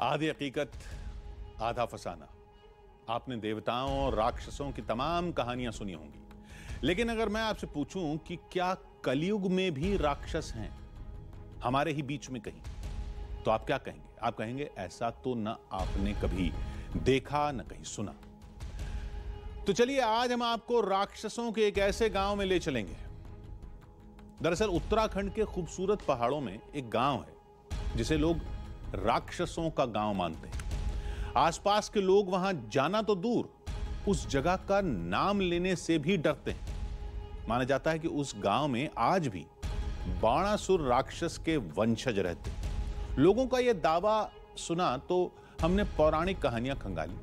आधी हकीकत आधा फसाना। आपने देवताओं और राक्षसों की तमाम कहानियां सुनी होंगी, लेकिन अगर मैं आपसे पूछूं कि क्या कलयुग में भी राक्षस हैं हमारे ही बीच में कहीं, तो आप क्या कहेंगे? आप कहेंगे ऐसा तो न आपने कभी देखा न कहीं सुना। तो चलिए आज हम आपको राक्षसों के एक ऐसे गांव में ले चलेंगे। दरअसल उत्तराखंड के खूबसूरत पहाड़ों में एक गांव है जिसे लोग राक्षसों का गांव मानते हैं। आसपास के लोग वहां जाना तो दूर, उस जगह का नाम लेने से भी डरते हैं। माना जाता है कि उस गांव में आज भी बाणासुर राक्षस के वंशज रहते हैं। लोगों का यह दावा सुना तो हमने पौराणिक कहानियां खंगाली।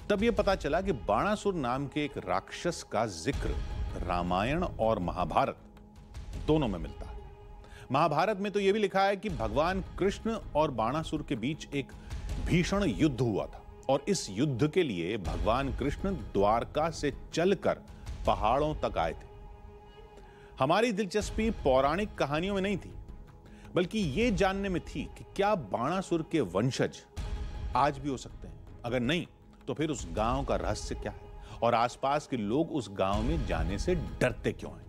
तब यह पता चला कि बाणासुर नाम के एक राक्षस का जिक्र रामायण और महाभारत दोनों में मिलता है। महाभारत में तो यह भी लिखा है कि भगवान कृष्ण और बाणासुर के बीच एक भीषण युद्ध हुआ था और इस युद्ध के लिए भगवान कृष्ण द्वारका से चलकर पहाड़ों तक आए थे। हमारी दिलचस्पी पौराणिक कहानियों में नहीं थी, बल्कि यह जानने में थी कि क्या बाणासुर के वंशज आज भी हो सकते हैं। अगर नहीं तो फिर उस गांव का रहस्य क्या है और आसपास के लोग उस गांव में जाने से डरते क्यों हैं?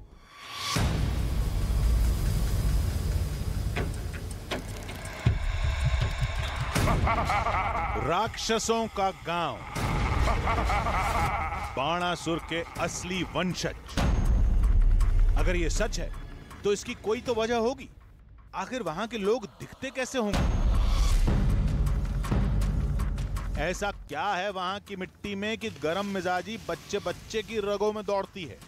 राक्षसों का गांव, बाणासुर के असली वंशज। अगर यह सच है तो इसकी कोई तो वजह होगी। आखिर वहां के लोग दिखते कैसे होंगे? ऐसा क्या है वहां की मिट्टी में कि गर्म मिजाजी बच्चे बच्चे की रगों में दौड़ती है?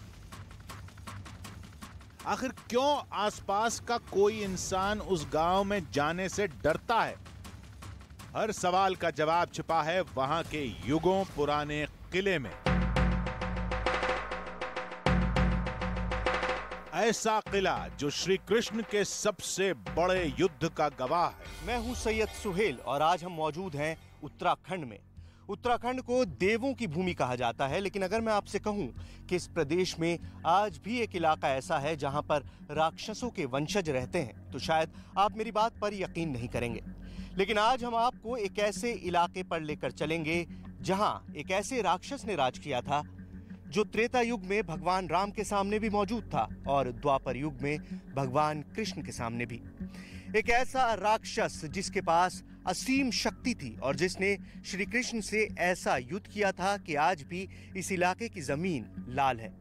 आखिर क्यों आसपास का कोई इंसान उस गांव में जाने से डरता है? हर सवाल का जवाब छिपा है वहां के युगों पुराने किले में। ऐसा किला जो श्री कृष्ण के सबसे बड़े युद्ध का गवाह है। मैं हूं सैयद सुहेल और आज हम मौजूद हैं उत्तराखंड में। उत्तराखंड को देवों की भूमि कहा जाता है, लेकिन अगर मैं आपसे कहूं कि इस प्रदेश में आज भी एक इलाका ऐसा है जहां पर राक्षसों के वंशज रहते हैं, तो शायद आप मेरी बात पर यकीन नहीं करेंगे। लेकिन आज हम आपको एक ऐसे इलाके पर लेकर चलेंगे जहां एक ऐसे राक्षस ने राज किया था जो त्रेता युग में भगवान राम के सामने भी मौजूद था और द्वापर युग में भगवान कृष्ण के सामने भी। एक ऐसा राक्षस जिसके पास असीम शक्ति थी और जिसने श्री कृष्ण से ऐसा युद्ध किया था कि आज भी इस इलाके की जमीन लाल है।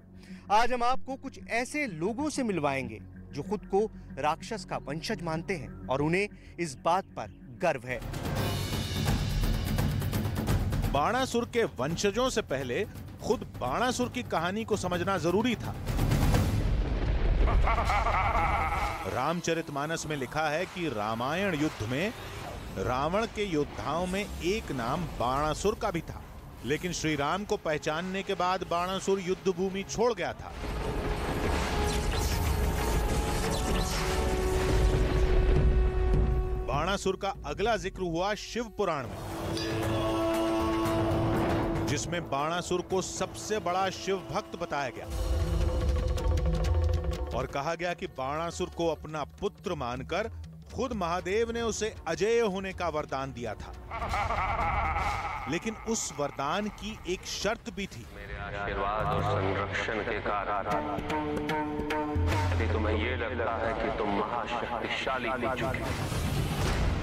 आज हम आपको कुछ ऐसे लोगों से मिलवाएंगे जो खुद को राक्षस का वंशज मानते हैं और उन्हें इस बात पर गर्व है। बाणासुर के वंशजों से पहले खुद बाणासुर की कहानी को समझना जरूरी था। रामचरितमानस में लिखा है कि रामायण युद्ध में रावण के योद्धाओं में एक नाम बाणासुर का भी था, लेकिन श्री राम को पहचानने के बाद बाणासुर युद्ध भूमि छोड़ गया था। बाणासुर का अगला जिक्र हुआ शिव पुराण में, जिसमें बाणासुर को सबसे बड़ा शिव भक्त बताया गया और कहा गया कि बाणासुर को अपना पुत्र मानकर खुद महादेव ने उसे अजेय होने का वरदान दिया था। लेकिन उस वरदान की एक शर्त भी थी। मेरे आशीर्वाद और संरक्षण के कारण यदि तुम्हें यह लगता है कि तुम महाशक्तिशाली हो चुके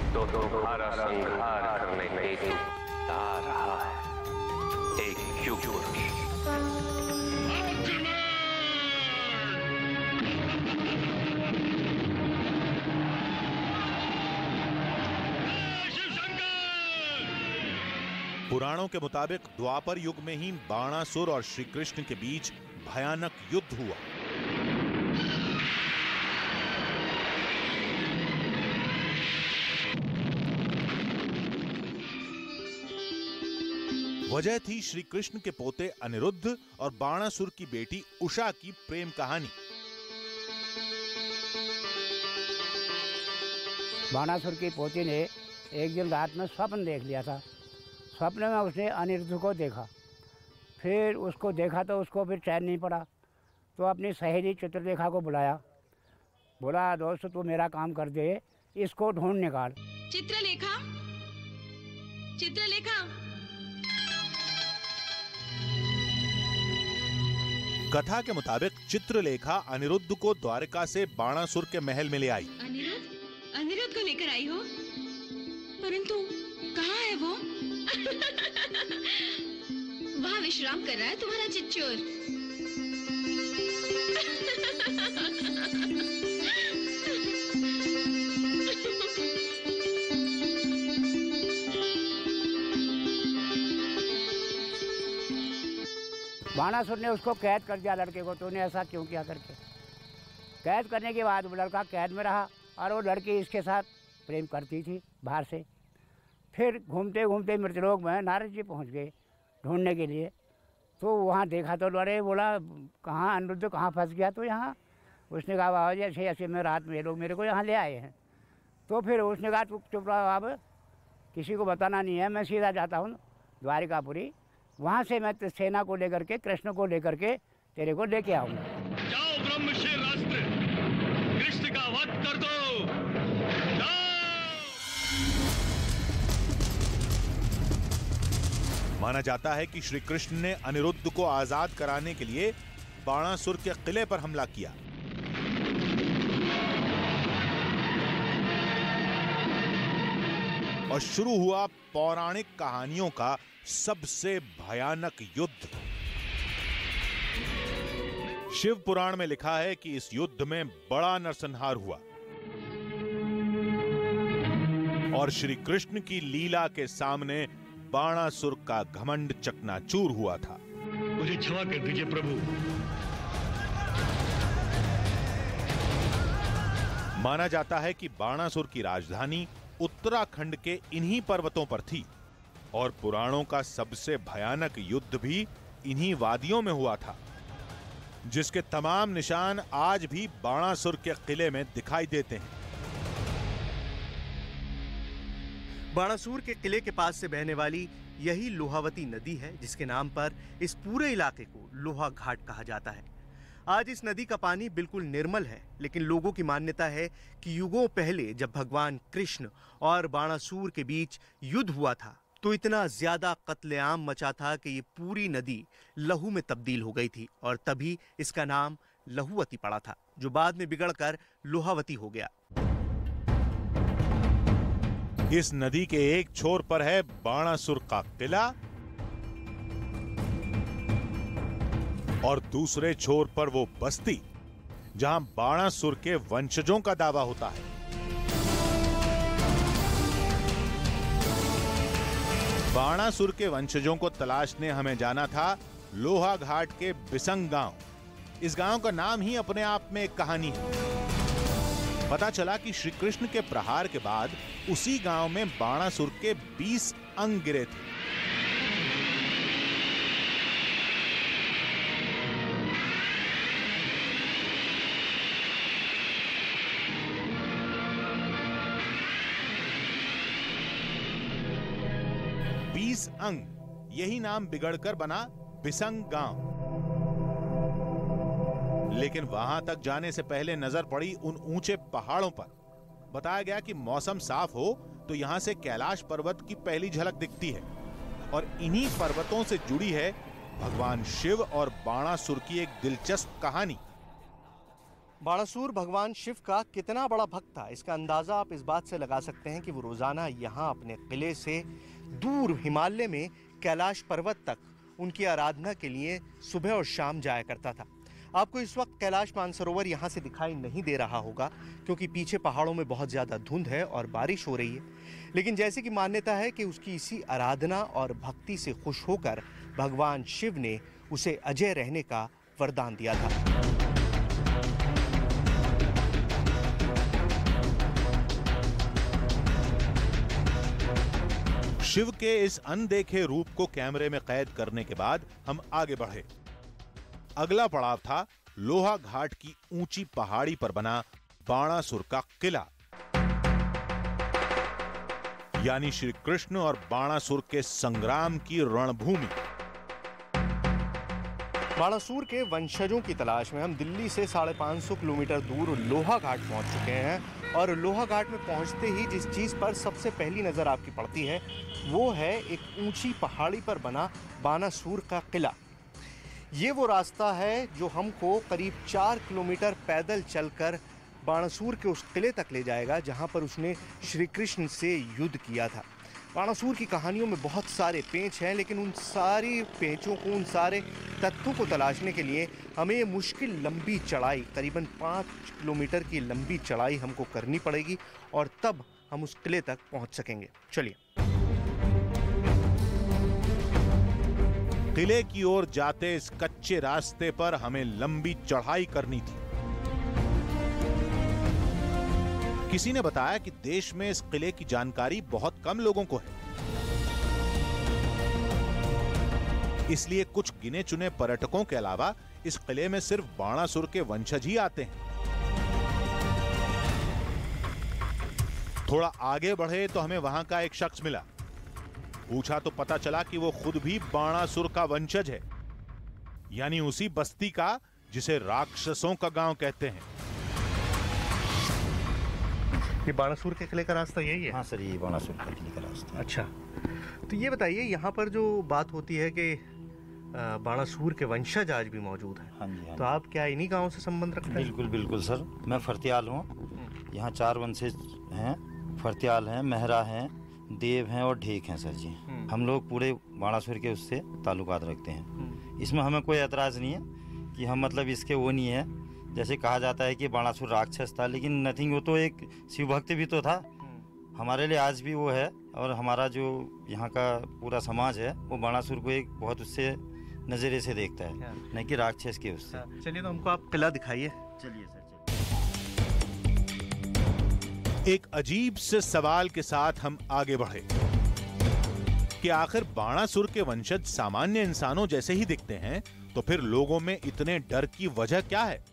तो तुम्हारा संहार करने के लिए आ रहा है एक युग पुरुष। पुराणों के मुताबिक द्वापर युग में ही बाणासुर और श्री कृष्ण के बीच भयानक युद्ध हुआ। वजह थी श्री कृष्ण के पोते अनिरुद्ध और बाणासुर की बेटी उषा की प्रेम कहानी। बाणासुर की पोती ने एक दिन रात में स्वप्न देख लिया था। स्वप्न में उसने अनिरुद्ध को देखा। फिर उसको देखा तो उसको फिर चैन नहीं पड़ा, तो अपनी सहेली चित्रलेखा को बुलाया। बोला दोस्त तू मेरा काम कर दे, इसको ढूंढ निकाल। चित्रलेखा, चित्रलेखा। कथा के मुताबिक चित्रलेखा अनिरुद्ध को द्वारका से बाणासुर के महल में ले आई। अनिरुद्ध को लेकर आई हो, परंतु कहाँ है वो? वहाँ विश्राम कर रहा है तुम्हारा चिच्चोर। बाणासुर ने उसको कैद कर दिया लड़के को, तूने ऐसा क्यों किया करके। कैद करने के बाद वो लड़का कैद में रहा और वो लड़की इसके साथ प्रेम करती थी बाहर से। फिर घूमते घूमते मृतलोक में नारद जी पहुंच गए ढूंढने के लिए। तो वहाँ देखा तो लड़े, बोला कहाँ अनिरुद्ध कहाँ फंस गया? तो यहाँ उसने कहा बाबा जी ऐसे ऐसे में रात में ये लोग मेरे को यहाँ ले आए हैं। तो फिर उसने कहा तू चुप रहो, अब किसी को बताना नहीं है, मैं सीधा जाता हूँ द्वारिकापुरी, वहाँ से मैं सेना को लेकर के कृष्ण को लेकर के तेरे को लेके आऊँगा। जाओ ब्रह्मशील अस्त्र, कृष्ण का वध कर दो। माना जाता है कि श्री कृष्ण ने अनिरुद्ध को आजाद कराने के लिए बाणासुर के किले पर हमला किया। और शुरू हुआ पौराणिक कहानियों का सबसे भयानक युद्ध। शिव पुराण में लिखा है कि इस युद्ध में बड़ा नरसंहार हुआ और श्री कृष्ण की लीला के सामने बाणासुर का घमंड चकनाचूर हुआ था। मुझे क्षमा कर दीजिए प्रभु। माना जाता है कि बाणासुर की राजधानी उत्तराखंड के इन्हीं पर्वतों पर थी और पुराणों का सबसे भयानक युद्ध भी इन्हीं वादियों में हुआ था, जिसके तमाम निशान आज भी बाणासुर के किले में दिखाई देते हैं। बाणासुर के किले के पास से बहने वाली यही लोहावती नदी है, जिसके नाम पर इस पूरे इलाके को लोहा घाट कहा जाता है। आज इस नदी का पानी बिल्कुल निर्मल है, लेकिन लोगों की मान्यता है कि युगों पहले जब भगवान कृष्ण और बाणासुर के बीच युद्ध हुआ था तो इतना ज्यादा कत्लेआम मचा था कि ये पूरी नदी लहू में तब्दील हो गई थी और तभी इसका नाम लहुवती पड़ा था, जो बाद में बिगड़कर लोहावती हो गया। इस नदी के एक छोर पर है बाणासुर का किला और दूसरे छोर पर वो बस्ती जहां बाणासुर के वंशजों का दावा होता है। बाणासुर के वंशजों को तलाशने हमें जाना था लोहा घाट के बिसंग गांव। इस गांव का नाम ही अपने आप में एक कहानी है। पता चला कि श्री कृष्ण के प्रहार के बाद उसी गांव में बाणासुर के 20 अंग गिरे थे। अंग, यही नाम बिगड़कर बना बिसंग गांव। लेकिन वहां तक जाने से पहले नजर पड़ी उन ऊंचे पहाड़ों पर। बताया गया कि मौसम साफ हो तो यहां से कैलाश पर्वत की पहली झलक दिखती है और इन्हीं पर्वतों से जुड़ी है भगवान शिव और बाणासुर की एक दिलचस्प कहानी। बाणासुर भगवान शिव का कितना बड़ा भक्त था, इसका अंदाजा आप इस बात से लगा सकते हैं कि वो रोजाना यहाँ अपने किले से दूर हिमालय में कैलाश पर्वत तक उनकी आराधना के लिए सुबह और शाम जाया करता था। आपको इस वक्त कैलाश मानसरोवर यहाँ से दिखाई नहीं दे रहा होगा क्योंकि पीछे पहाड़ों में बहुत ज़्यादा धुंध है और बारिश हो रही है, लेकिन जैसे कि मान्यता है कि उसकी इसी आराधना और भक्ति से खुश होकर भगवान शिव ने उसे अजय रहने का वरदान दिया था। शिव के इस अनदेखे रूप को कैमरे में कैद करने के बाद हम आगे बढ़े। अगला पड़ाव था लोहा घाट की ऊंची पहाड़ी पर बना बाणासुर का किला, यानी श्री कृष्ण और बाणासुर के संग्राम की रणभूमि। बाणासुर के वंशजों की तलाश में हम दिल्ली से 550 किलोमीटर दूर लोहा घाट पहुंच चुके हैं और लोहा घाट में पहुंचते ही जिस चीज़ पर सबसे पहली नज़र आपकी पड़ती है वो है एक ऊंची पहाड़ी पर बना बाणासुर का किला। ये वो रास्ता है जो हमको करीब 4 किलोमीटर पैदल चलकर बाणासुर के उस किले तक ले जाएगा जहां पर उसने श्री कृष्ण से युद्ध किया था। बाणासुर की कहानियों में बहुत सारे पेंच हैं, लेकिन उन सारी पेंचों को, उन सारे तथ्यों को तलाशने के लिए हमें ये मुश्किल लंबी चढ़ाई, करीबन 5 किलोमीटर की लंबी चढ़ाई हमको करनी पड़ेगी और तब हम उस किले तक पहुंच सकेंगे। चलिए। किले की ओर जाते इस कच्चे रास्ते पर हमें लंबी चढ़ाई करनी थी। किसी ने बताया कि देश में इस किले की जानकारी बहुत कम लोगों को है, इसलिए कुछ गिने चुने पर्यटकों के अलावा इस किले में सिर्फ बाणासुर के वंशज ही आते हैं। थोड़ा आगे बढ़े तो हमें वहां का एक शख्स मिला। पूछा तो पता चला कि वो खुद भी बाणासुर का वंशज है, यानी उसी बस्ती का जिसे राक्षसों का गांव कहते हैं। ये बाणासुर के किले का रास्ता यही है? हाँ सर, ये बाणासुर के किले का रास्ता। अच्छा, तो ये बताइए, यहाँ पर जो बात होती है कि बाणासुर के वंशज आज भी मौजूद हैं। हाँ जी, हाँ तो आप क्या इन्हीं गाँव से संबंध रखते हैं? बिल्कुल बिल्कुल सर, मैं फर्त्याल हूँ। यहाँ 4 वंशज हैं, फर्त्याल हैं, मेहरा हैं, देव हैं और ढेक हैं सर जी। हम लोग पूरे बाणासुर के उससे ताल्लुकात रखते हैं। इसमें हमें कोई एतराज़ नहीं है कि हम मतलब इसके वो नहीं है। जैसे कहा जाता है कि बाणासुर राक्षस था, लेकिन नथिंग, वो तो एक शिव भक्त भी तो था। हमारे लिए आज भी वो है और हमारा जो यहाँ का पूरा समाज है वो बाणासुर को एक बहुत उससे नज़रिए से देखता है, नहीं कि राक्षस के उससे। चलिए, तो हमको आप किला दिखाइए। चलिए सर। एक अजीब से सवाल के साथ हम आगे बढ़े कि आखिर बाणासुर के वंशज सामान्य इंसानों जैसे ही दिखते हैं, तो फिर लोगों में इतने डर की वजह क्या है?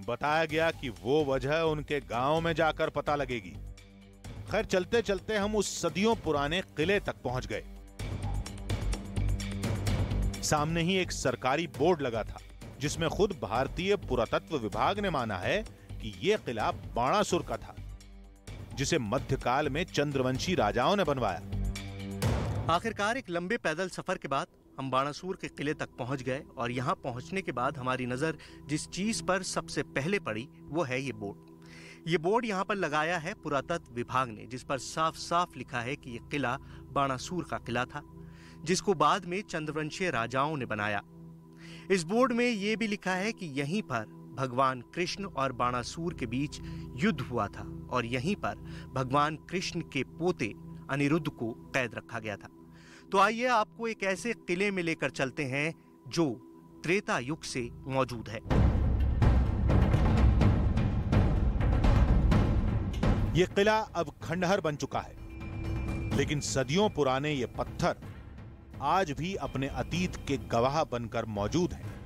बताया गया कि वो वजह उनके गांव में जाकर पता लगेगी। खैर, चलते चलते हम उस सदियों पुराने किले तक पहुंच गए। सामने ही एक सरकारी बोर्ड लगा था जिसमें खुद भारतीय पुरातत्व विभाग ने माना है कि यह किला बाणासुर का था, जिसे मध्यकाल में चंद्रवंशी राजाओं ने बनवाया। आखिरकार एक लंबे पैदल सफर के बाद हम बाणासुर के किले तक पहुंच गए और यहाँ पहुंचने के बाद हमारी नजर जिस चीज पर सबसे पहले पड़ी वो है ये बोर्ड। ये बोर्ड यहाँ पर लगाया है पुरातत्व विभाग ने, जिस पर साफ साफ लिखा है कि ये किला बाणासुर का किला था, जिसको बाद में चंद्रवंशीय राजाओं ने बनाया। इस बोर्ड में ये भी लिखा है कि यहीं पर भगवान कृष्ण और बाणासुर के बीच युद्ध हुआ था और यहीं पर भगवान कृष्ण के पोते अनिरुद्ध को कैद रखा गया था। तो आइए आपको एक ऐसे किले में लेकर चलते हैं जो त्रेता युग से मौजूद है। यह किला अब खंडहर बन चुका है, लेकिन सदियों पुराने ये पत्थर आज भी अपने अतीत के गवाह बनकर मौजूद हैं।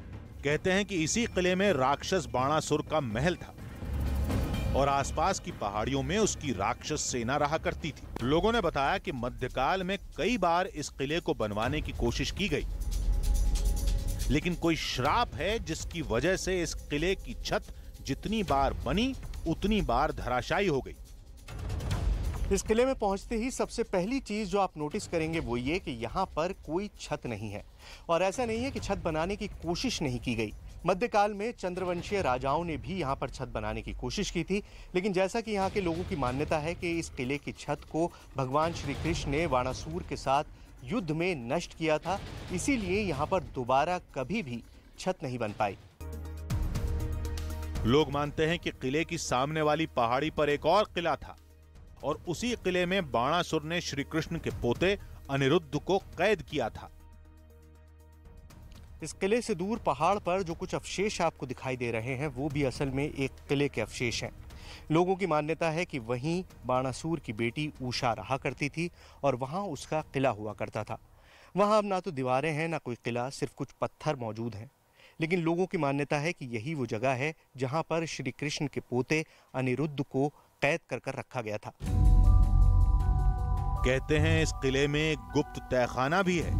कहते हैं कि इसी किले में राक्षस बाणासुर का महल था और आसपास की पहाड़ियों में उसकी राक्षस सेना रहा करती थी। लोगों ने बताया कि मध्यकाल में कई बार इस किले को बनवाने की कोशिश की गई, लेकिन कोई श्राप है जिसकी वजह से इस किले की छत जितनी बार बनी उतनी बार धराशायी हो गई। इस किले में पहुंचते ही सबसे पहली चीज जो आप नोटिस करेंगे वो ये कि यहाँ पर कोई छत नहीं है। और ऐसा नहीं है कि छत बनाने की कोशिश नहीं की गई। मध्यकाल में चंद्रवंशीय राजाओं ने भी यहाँ पर छत बनाने की कोशिश की थी, लेकिन जैसा कि यहाँ के लोगों की मान्यता है कि इस किले की छत को भगवान श्री कृष्ण ने बाणासुर के साथ युद्ध में नष्ट किया था, इसीलिए यहाँ पर दोबारा कभी भी छत नहीं बन पाई। लोग मानते हैं कि किले की सामने वाली पहाड़ी पर एक और किला था और उसी किले में बाणासुर ने श्री कृष्ण के पोते अनिरुद्ध को कैद किया था। इस किले से दूर पहाड़ पर जो कुछ अवशेष आपको दिखाई दे रहे हैं वो भी असल में एक किले के अवशेष हैं। लोगों की मान्यता है कि वहीं बाणासुर की बेटी उषा रहा करती थी और वहां उसका किला हुआ करता था। वहां अब ना तो दीवारें हैं ना कोई किला, सिर्फ कुछ पत्थर मौजूद हैं। लेकिन लोगों की मान्यता है कि यही वो जगह है जहां पर श्री कृष्ण के पोते अनिरुद्ध को कैद कर रखा गया था। कहते हैं इस किले में एक गुप्त तहखाना भी है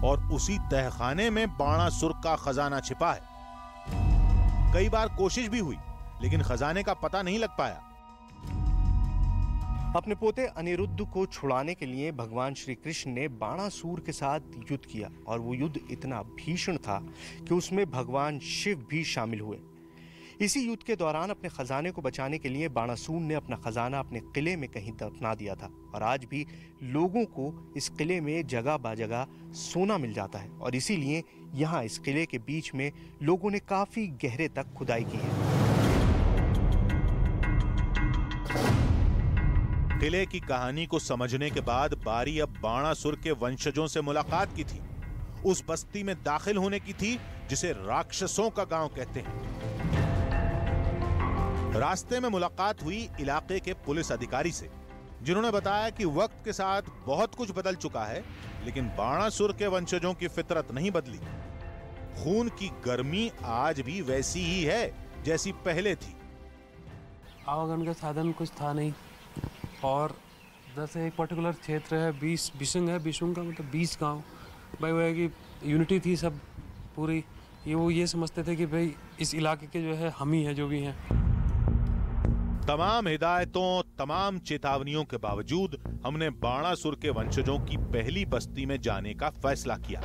और उसी तहखाने में बाणासुर का खजाना छिपा है। कई बार कोशिश भी हुई, लेकिन खजाने का पता नहीं लग पाया। अपने पोते अनिरुद्ध को छुड़ाने के लिए भगवान श्री कृष्ण ने बाणासुर के साथ युद्ध किया, और वो युद्ध इतना भीषण था कि उसमें भगवान शिव भी शामिल हुए। इसी युद्ध के दौरान अपने खजाने को बचाने के लिए बाणासुर ने अपना खजाना अपने किले में कहीं दफना दिया था, और आज भी लोगों को इस किले में जगह बा जगह सोना मिल जाता है, और इसीलिए यहाँ इस किले के बीच में लोगों ने काफी गहरे तक खुदाई की है। किले की कहानी को समझने के बाद बारी अब बाणासुर के वंशजों से मुलाकात की थी। उस बस्ती में दाखिल होने की थी जिसे राक्षसों का गांव कहते हैं। रास्ते में मुलाकात हुई इलाके के पुलिस अधिकारी से, जिन्होंने बताया कि वक्त के साथ बहुत कुछ बदल चुका है, लेकिन बाणासुर के वंशजों की फितरत नहीं बदली। खून की गर्मी आज भी वैसी ही है जैसी पहले थी। आवागमन का साधन कुछ था नहीं, और जैसे एक पर्टिकुलर क्षेत्र है, बिशुंग है, बिशुंग का मतलब 20 गांव। भाई वो है कि यूनिटी थी सब पूरी, वो ये समझते थे कि भाई इस इलाके के जो है हम ही हैं जो भी हैं। तमाम हिदायतों, तमाम चेतावनियों के बावजूद हमने बाणासुर के वंशजों की पहली बस्ती में जाने का फैसला किया।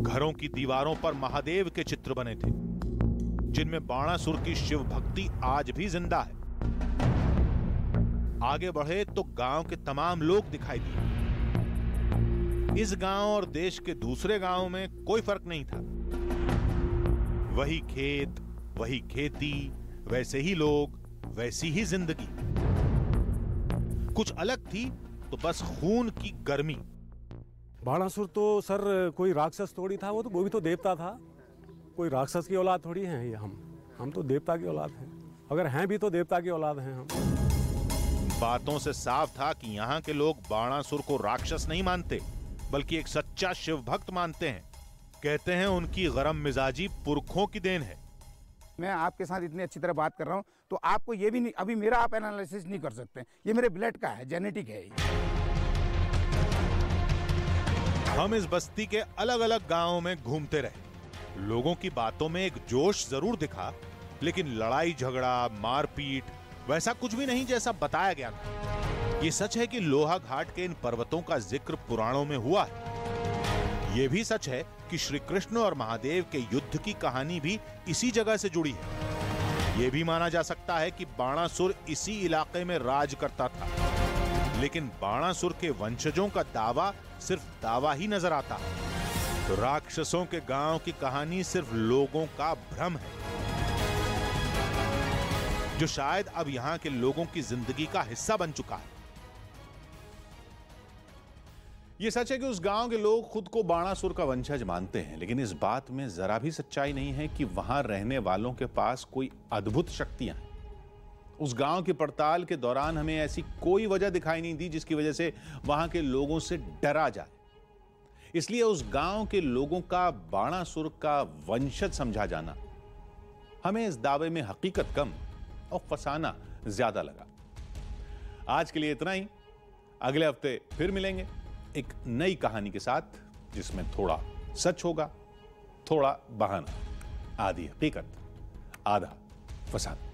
घरों की दीवारों पर महादेव के चित्र बने थे, जिनमें बाणासुर की शिव भक्ति आज भी जिंदा है। आगे बढ़े तो गांव के तमाम लोग दिखाई दिए। इस गांव और देश के दूसरे गांवों में कोई फर्क नहीं था। वही खेत, वही खेती, वैसे ही लोग, वैसी ही जिंदगी। कुछ अलग थी तो बस खून की गर्मी। बाणासुर तो सर कोई राक्षस थोड़ी था, वो भी तो देवता था। कोई राक्षस की औलाद थोड़ी हैं ये हम तो देवता की औलाद हैं। अगर हैं भी तो देवता की औलाद हैं हम। बातों से साफ था कि यहाँ के लोग बाणासुर को राक्षस नहीं मानते, बल्कि एक सच्चा शिव भक्त मानते हैं। कहते हैं उनकी गरम मिजाजी पुरखों की देन है। मैं आपके साथ इतनी अच्छी तरह बात कर रहा हूँ तो आपको ये भी नहीं, अभी मेरा आप एनालिसिस नहीं कर सकते। ये मेरे ब्लड का है, जेनेटिक है। हम इस बस्ती के अलग अलग गांवों में घूमते रहे। लोगों की बातों में एक जोश जरूर दिखा, लेकिन लड़ाई झगड़ा, मारपीट वैसा कुछ भी नहीं जैसा बताया गया था। ये सच है कि लोहा घाट के इन पर्वतों का जिक्र पुराणों में हुआ है। ये भी सच है कि श्री कृष्ण और महादेव के युद्ध की कहानी भी इसी जगह से जुड़ी है। ये भी माना जा सकता है कि बाणासुर इसी इलाके में राज करता था, लेकिन बाणासुर के वंशजों का दावा सिर्फ दावा ही नजर आता है। तो राक्षसों के गांव की कहानी सिर्फ लोगों का भ्रम है, जो शायद अब यहां के लोगों की जिंदगी का हिस्सा बन चुका है। यह सच है कि उस गांव के लोग खुद को बाणासुर का वंशज मानते हैं, लेकिन इस बात में जरा भी सच्चाई नहीं है कि वहां रहने वालों के पास कोई अद्भुत शक्तियां हैं। उस गांव की पड़ताल के दौरान हमें ऐसी कोई वजह दिखाई नहीं दी जिसकी वजह से वहां के लोगों से डरा जाए। इसलिए उस गांव के लोगों का बाणासुर का वंशज समझा जाना हमें इस दावे में हकीकत कम और फसाना ज्यादा लगा। आज के लिए इतना ही। अगले हफ्ते फिर मिलेंगे एक नई कहानी के साथ, जिसमें थोड़ा सच होगा, थोड़ा बहाना, आधी हकीकत, आधा फसाना।